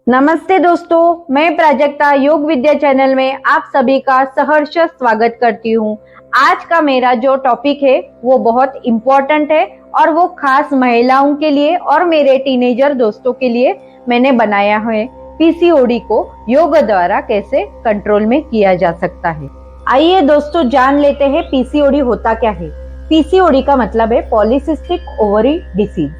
नमस्ते दोस्तों, मैं प्राजक्ता योग विद्या चैनल में आप सभी का सहर्ष स्वागत करती हूँ। आज का मेरा जो टॉपिक है वो बहुत इम्पोर्टेंट है और वो खास महिलाओं के लिए और मेरे टीनेजर दोस्तों के लिए मैंने बनाया है। पीसीओडी को योग द्वारा कैसे कंट्रोल में किया जा सकता है। आइए दोस्तों जान लेते हैं पीसीओडी होता क्या है। पीसीओडी का मतलब है पॉलीसिस्टिक ओवरी डिसीज।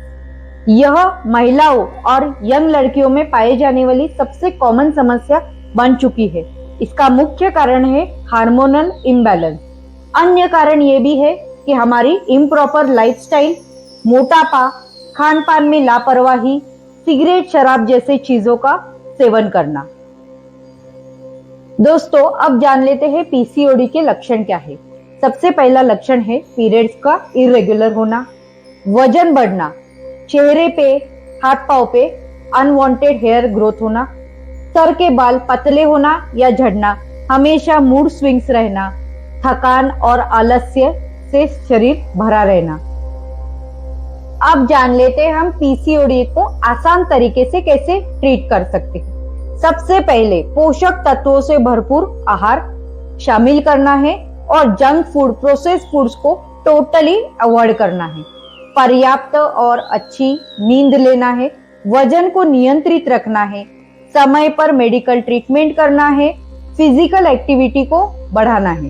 यह महिलाओं और यंग लड़कियों में पाए जाने वाली सबसे कॉमन समस्या बन चुकी है। इसका मुख्य कारण है हार्मोनल इम्बैलेंस। अन्य कारण ये भी है कि हमारी इम्प्रॉपर लाइफस्टाइल, मोटापा, खान पान में लापरवाही, सिगरेट, शराब जैसे चीजों का सेवन करना। दोस्तों अब जान लेते हैं पीसीओडी के लक्षण क्या है। सबसे पहला लक्षण है पीरियड्स का इरेगुलर होना, वजन बढ़ना, चेहरे पे, हाथ पांव पे अनवांटेड हेयर ग्रोथ होना, सर के बाल पतले होना या झड़ना, हमेशा मूड स्विंग्स रहना, थकान और आलस्य से शरीर भरा रहना। अब जान लेते हैं हम पीसीओडी को आसान तरीके से कैसे ट्रीट कर सकते हैं। सबसे पहले पोषक तत्वों से भरपूर आहार शामिल करना है और जंक फूड, प्रोसेस्ड फूड्स को टोटली अवॉइड करना है। पर्याप्त और अच्छी नींद लेना है, वजन को नियंत्रित रखना है, समय पर मेडिकल ट्रीटमेंट करना है, फिजिकल एक्टिविटी को बढ़ाना है।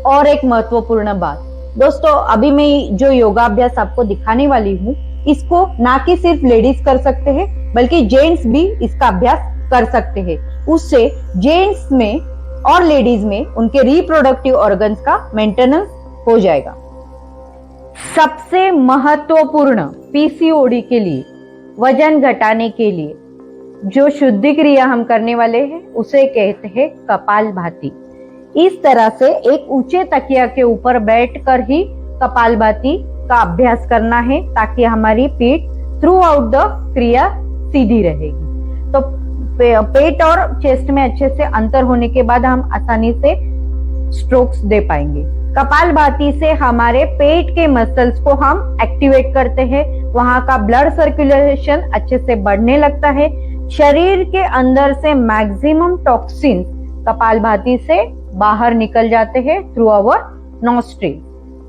और एक महत्वपूर्ण बात दोस्तों, अभी मैं जो योगाभ्यास आपको दिखाने वाली हूँ, इसको ना कि सिर्फ लेडीज कर सकते हैं बल्कि जेंट्स भी इसका अभ्यास कर सकते हैं। उससे जेंट्स में और लेडीज में उनके रिप्रोडक्टिव ऑर्गन्स का मेंटेनेंस हो जाएगा। सबसे महत्वपूर्ण पीसीओडी के लिए, वजन घटाने के लिए जो शुद्धि क्रिया हम करने वाले हैं उसे कहते हैं कपालभाति। इस तरह से एक ऊंचे तकिया के ऊपर बैठकर ही कपालभाति का अभ्यास करना है ताकि हमारी पीठ थ्रू आउट द क्रिया सीधी रहेगी। तो पेट और चेस्ट में अच्छे से अंतर होने के बाद हम आसानी से स्ट्रोक्स दे पाएंगे। कपालभाति से हमारे पेट के मसल्स को हम एक्टिवेट करते हैं, वहां का ब्लड सर्कुलेशन अच्छे से बढ़ने लगता है, शरीर के अंदर से मैक्सिमम टॉक्सिन कपालभाति से बाहर निकल जाते हैं थ्रू आवर नॉस्ट्रिल।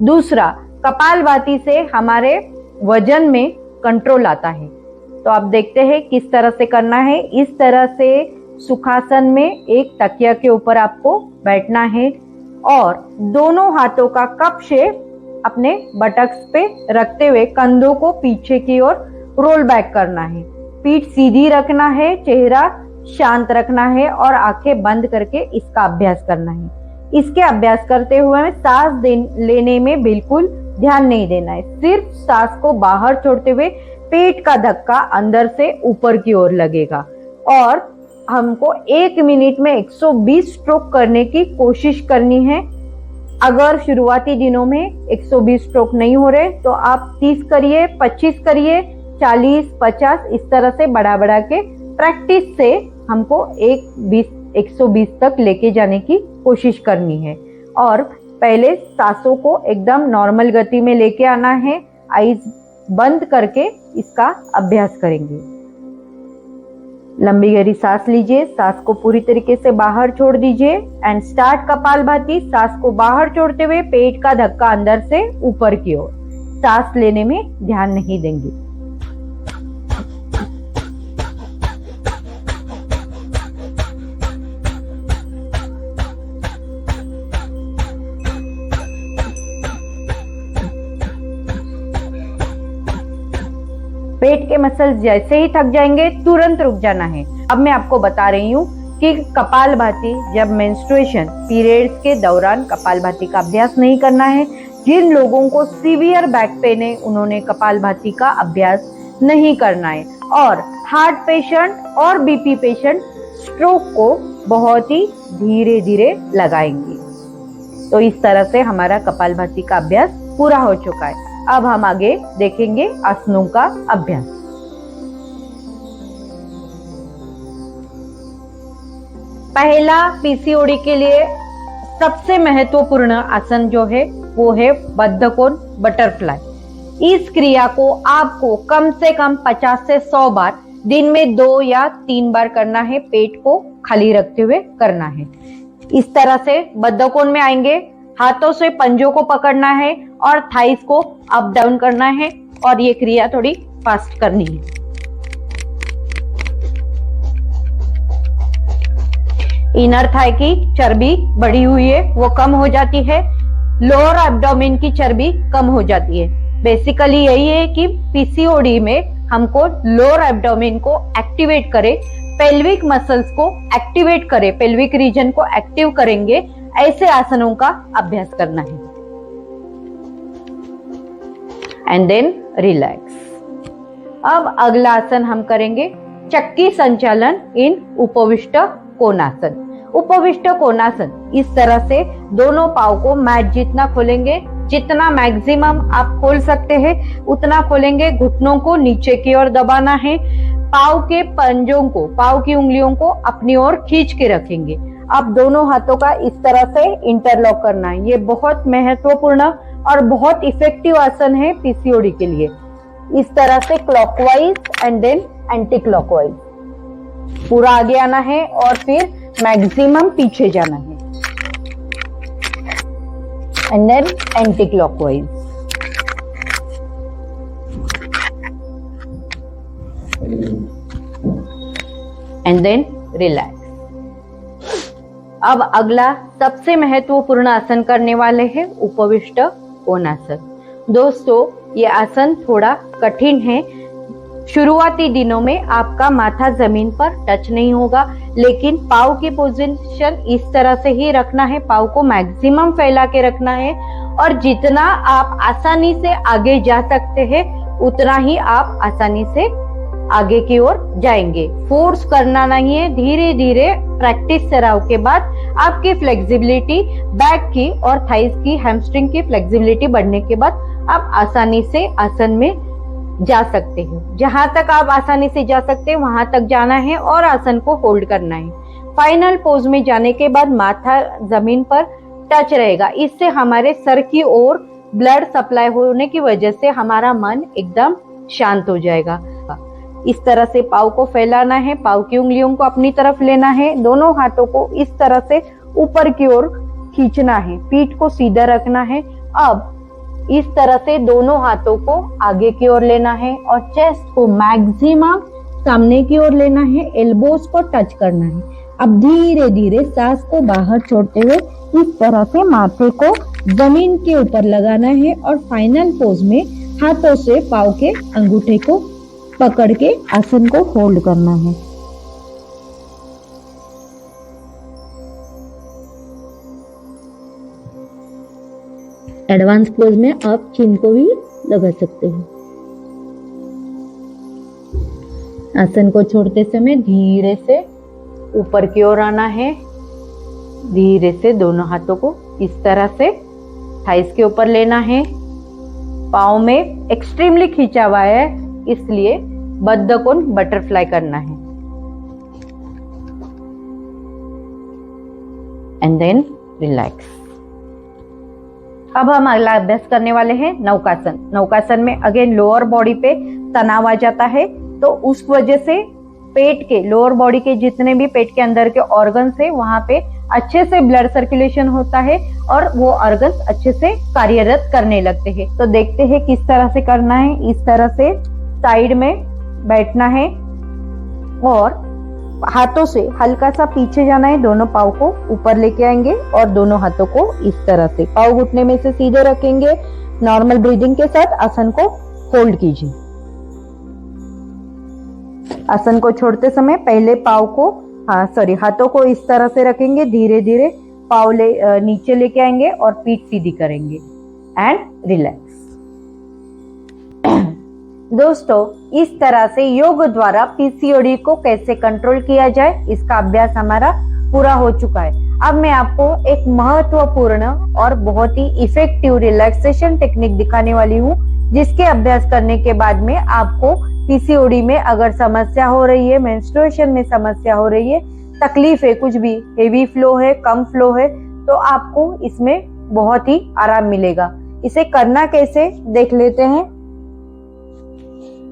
दूसरा, कपालभाति से हमारे वजन में कंट्रोल आता है। तो आप देखते हैं किस तरह से करना है। इस तरह से सुखासन में एक तकिया के ऊपर आपको बैठना है और दोनों हाथों का कप शेप अपने बटक्स पे रखते हुए कंधों को पीछे की ओर रोल बैक करना है। पीठ सीधी रखना है, चेहरा शांत रखना है और आंखें बंद करके इसका अभ्यास करना है। इसके अभ्यास करते हुए सांस लेने में बिल्कुल ध्यान नहीं देना है। सिर्फ सांस को बाहर छोड़ते हुए पेट का धक्का अंदर से ऊपर की ओर लगेगा और हमको 1 मिनट में 120 स्ट्रोक करने की कोशिश करनी है। अगर शुरुआती दिनों में 120 स्ट्रोक नहीं हो रहे तो आप 30 करिए, 25 करिए, 40, 50 इस तरह से बढ़ा बढ़ा के प्रैक्टिस से हमको 120 तक लेके जाने की कोशिश करनी है। और पहले सांसों को एकदम नॉर्मल गति में लेके आना है। आईज बंद करके इसका अभ्यास करेंगे। लंबी गहरी सांस लीजिए, सांस को पूरी तरीके से बाहर छोड़ दीजिए एंड स्टार्ट कपालभाति। सांस को बाहर छोड़ते हुए पेट का धक्का अंदर से ऊपर की ओर। सांस लेने में ध्यान नहीं देंगे। पेट के मसल्स जैसे ही थक जाएंगे तुरंत रुक जाना है। अब मैं आपको बता रही हूँ कि कपालभाति जब मेंस्ट्रुएशन पीरियड्स के दौरान कपालभाति का अभ्यास नहीं करना है। जिन लोगों को सीवियर बैक पेन है उन्होंने कपालभाति का अभ्यास नहीं करना है। और हार्ट पेशेंट और बीपी पेशेंट स्ट्रोक को बहुत ही धीरे धीरे लगाएंगे। तो इस तरह से हमारा कपालभाति का अभ्यास पूरा हो चुका है। अब हम आगे देखेंगे आसनों का अभ्यास। पहला पीसीओडी के लिए सबसे महत्वपूर्ण आसन जो है वो है बद्धकोण बटरफ्लाई। इस क्रिया को आपको कम से कम 50 से 100 बार दिन में 2 या 3 बार करना है, पेट को खाली रखते हुए करना है। इस तरह से बद्धकोण में आएंगे, हाथों से पंजों को पकड़ना है और थाइस को अप डाउन करना है और ये क्रिया थोड़ी फास्ट करनी है। इनर थाई की चर्बी बढ़ी हुई है, वो कम हो जाती है, लोअर एब्डोमेन की चर्बी कम हो जाती है। बेसिकली यही है कि पीसीओडी में हमको लोअर एब्डोमेन को एक्टिवेट करे, पेल्विक मसल्स को एक्टिवेट करे, पेल्विक रीजन को एक्टिव करेंगे, ऐसे आसनों का अभ्यास करना है। And then relax. अब अगला आसन हम करेंगे चक्की संचालन इन उपविष्ट कोणासन। उपविष्ट कोणासन, इस तरह से दोनों पाँव को मैट जितना खोलेंगे, जितना मैक्सिमम आप खोल सकते हैं उतना खोलेंगे। घुटनों को नीचे की ओर दबाना है, पाँव के पंजों को, पाँव की उंगलियों को अपनी ओर खींच के रखेंगे। अब दोनों हाथों का इस तरह से इंटरलॉक करना है। ये बहुत महत्वपूर्ण और बहुत इफेक्टिव आसन है पीसीओडी के लिए। इस तरह से clockwise and then anti clockwise पूरा आगे आना है और फिर मैक्सिमम पीछे जाना है and then anti clockwise. And then relax. अब अगला सबसे महत्वपूर्ण आसन करने वाले हैं उपविष्ट कोणासन। दोस्तों, ये आसन थोड़ा कठिन है। शुरुआती दिनों में आपका माथा जमीन पर टच नहीं होगा, लेकिन पाँव की पोजीशन इस तरह से ही रखना है, पाँव को मैक्सिमम फैला के रखना है और जितना आप आसानी से आगे जा सकते हैं उतना ही आप आसानी से आगे की ओर जाएंगे। फोर्स करना नहीं है, धीरे धीरे प्रैक्टिस सराव के बाद आपकी फ्लेक्सिबिलिटी, बैक की और थाइस की, हैमस्ट्रिंग की फ्लेक्सिबिलिटी बढ़ने के बाद आप आसानी से आसन में जा सकते हैं। जहां तक आप आसानी से जा सकते हैं वहां तक जाना है और आसन को होल्ड करना है। फाइनल पोज में जाने के बाद माथा जमीन पर टच रहेगा। इससे हमारे सर की ओर ब्लड सप्लाई होने की वजह से हमारा मन एकदम शांत हो जाएगा। इस तरह से पाँव को फैलाना है, पाँव की उंगलियों को अपनी तरफ लेना है, दोनों हाथों को इस तरह से ऊपर की ओर खींचना है, पीठ को सीधा रखना है। अब इस तरह से दोनों हाथों को आगे की ओर लेना है और चेस्ट को मैक्सिमम सामने की ओर लेना है, एल्बोस को टच करना है। अब धीरे धीरे सांस को बाहर छोड़ते हुए इस तरह से माथे को जमीन के ऊपर लगाना है और फाइनल पोज में हाथों से पाँव के अंगूठे को पकड़ के आसन को होल्ड करना है। एडवांस पोज में आप चिन को भी लगा सकते हैं। आसन को छोड़ते समय धीरे से ऊपर की ओर आना है, धीरे से दोनों हाथों को इस तरह से थाइस के ऊपर लेना है। पाँव में एक्सट्रीमली खींचा हुआ है, इसलिए बद्धकोण बटरफ्लाई करना है। And then relax. अब हम अगला अभ्यास करने वाले हैं नौकासन। नौकासन में अगेन लोअर बॉडी पे तनाव आ जाता है, तो उस वजह से पेट के, लोअर बॉडी के जितने भी पेट के अंदर के ऑर्गन्स है वहां पे अच्छे से ब्लड सर्कुलेशन होता है और वो ऑर्गन्स अच्छे से कार्यरत करने लगते हैं। तो देखते हैं किस तरह से करना है। इस तरह से साइड में बैठना है और हाथों से हल्का सा पीछे जाना है, दोनों पाँव को ऊपर लेके आएंगे और दोनों हाथों को इस तरह से पाँव घुटने में से सीधे रखेंगे। नॉर्मल ब्रीदिंग के साथ आसन को होल्ड कीजिए। आसन को छोड़ते समय पहले पाँव को हाथों को इस तरह से रखेंगे, धीरे धीरे पाँव नीचे लेके आएंगे और पीठ सीधी करेंगे एंड रिलैक्स। दोस्तों, इस तरह से योग द्वारा पीसीओडी को कैसे कंट्रोल किया जाए इसका अभ्यास हमारा पूरा हो चुका है। अब मैं आपको एक महत्वपूर्ण और बहुत ही इफेक्टिव रिलैक्सेशन टेक्निक दिखाने वाली हूँ, जिसके अभ्यास करने के बाद में आपको पीसीओडी में अगर समस्या हो रही है, मेंस्ट्रुएशन में समस्या हो रही है, तकलीफ है, कुछ भी हेवी फ्लो है, कम फ्लो है, तो आपको इसमें बहुत ही आराम मिलेगा। इसे करना कैसे देख लेते हैं।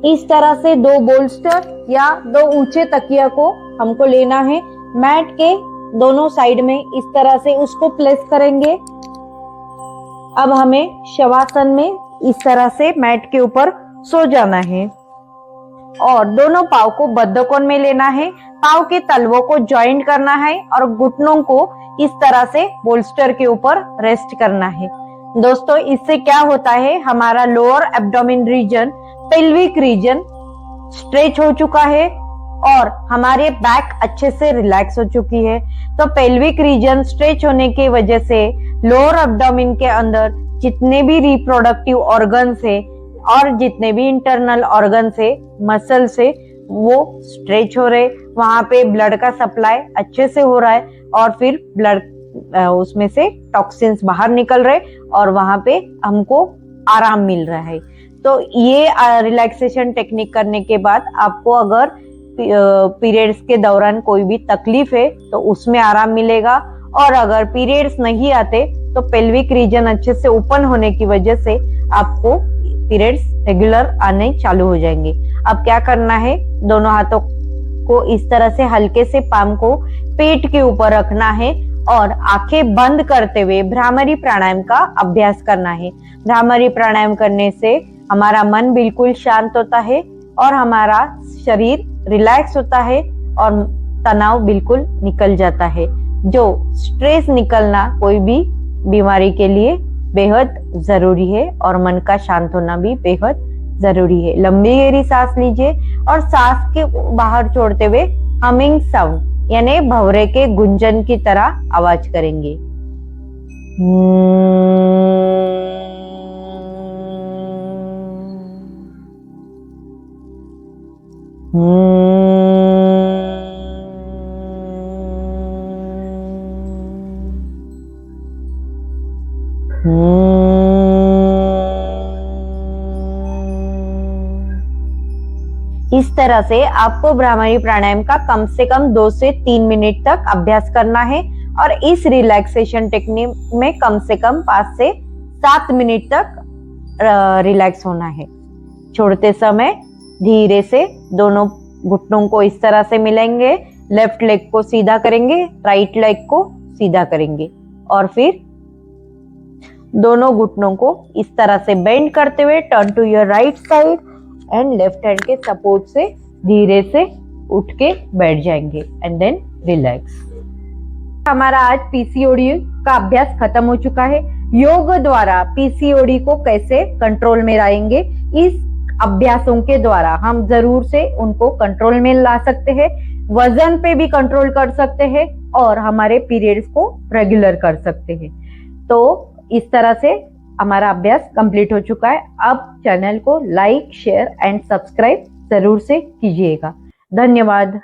इस तरह से 2 बोल्स्टर या 2 ऊंचे तकिया को हमको लेना है। मैट के दोनों साइड में इस तरह से उसको प्लेस करेंगे। अब हमें शवासन में इस तरह से मैट के ऊपर सो जाना है और दोनों पाँव को बद्धकोण में लेना है। पाँव के तलवों को ज्वाइंट करना है और घुटनों को इस तरह से बोल्स्टर के ऊपर रेस्ट करना है। दोस्तों, इससे क्या होता है, हमारा lower abdomen region, pelvic region stretch हो चुका है और हमारे बैक अच्छे से रिलैक्स हो चुकी है। तो पेल्विक रीजन स्ट्रेच होने की वजह से लोअर एब्डोमेन के अंदर जितने भी रिप्रोडक्टिव ऑर्गन्स है और जितने भी इंटरनल ऑर्गन्स है, मसल्स है, वो स्ट्रेच हो रहे, वहां पे ब्लड का सप्लाई अच्छे से हो रहा है और फिर ब्लड उसमें से टॉक्सिन्स बाहर निकल रहे और वहां पे हमको आराम मिल रहा है। तो ये रिलैक्सेशन टेक्निक करने के बाद आपको अगर पीरियड्स के दौरान कोई भी तकलीफ है तो उसमें आराम मिलेगा, और अगर पीरियड्स नहीं आते तो पेल्विक रीजन अच्छे से ओपन होने की वजह से आपको पीरियड्स रेगुलर आने चालू हो जाएंगे। अब क्या करना है, दोनों हाथों को इस तरह से हल्के से पाम को पेट के ऊपर रखना है और आंखें बंद करते हुए भ्रामरी प्राणायाम का अभ्यास करना है। भ्रामरी प्राणायाम करने से हमारा मन बिल्कुल शांत होता है और हमारा शरीर रिलैक्स होता है और तनाव बिल्कुल निकल जाता है। जो स्ट्रेस निकलना कोई भी बीमारी के लिए बेहद जरूरी है और मन का शांत होना भी बेहद जरूरी है। लंबी गहरी सांस लीजिए और सांस के बाहर छोड़ते हुए हमिंग साउंड यानी भंवरे के गुंजन की तरह आवाज करेंगे। इस तरह से आपको भ्रामरी प्राणायाम का कम से कम 2 से 3 मिनट तक अभ्यास करना है और इस रिलैक्सेशन टेक्निक में कम से कम 5 से 7 मिनट तक रिलैक्स होना है। छोड़ते समय धीरे से दोनों घुटनों को इस तरह से मिलेंगे, लेफ्ट लेग को सीधा करेंगे, राइट लेग को सीधा करेंगे और फिर दोनों घुटनों को इस तरह से बेंड करते हुए turn to your right side and left hand के सपोर्ट से धीरे से उठ के बैठ जाएंगे एंड देन रिलैक्स। हमारा आज पीसीओडी का अभ्यास खत्म हो चुका है। योग द्वारा पीसीओडी को कैसे कंट्रोल में लाएंगे, इस अभ्यासों के द्वारा हम जरूर से उनको कंट्रोल में ला सकते हैं, वजन पे भी कंट्रोल कर सकते हैं और हमारे पीरियड्स को रेगुलर कर सकते हैं। तो इस तरह से हमारा अभ्यास कंप्लीट हो चुका है। अब चैनल को लाइक, शेयर एंड सब्सक्राइब जरूर से कीजिएगा। धन्यवाद।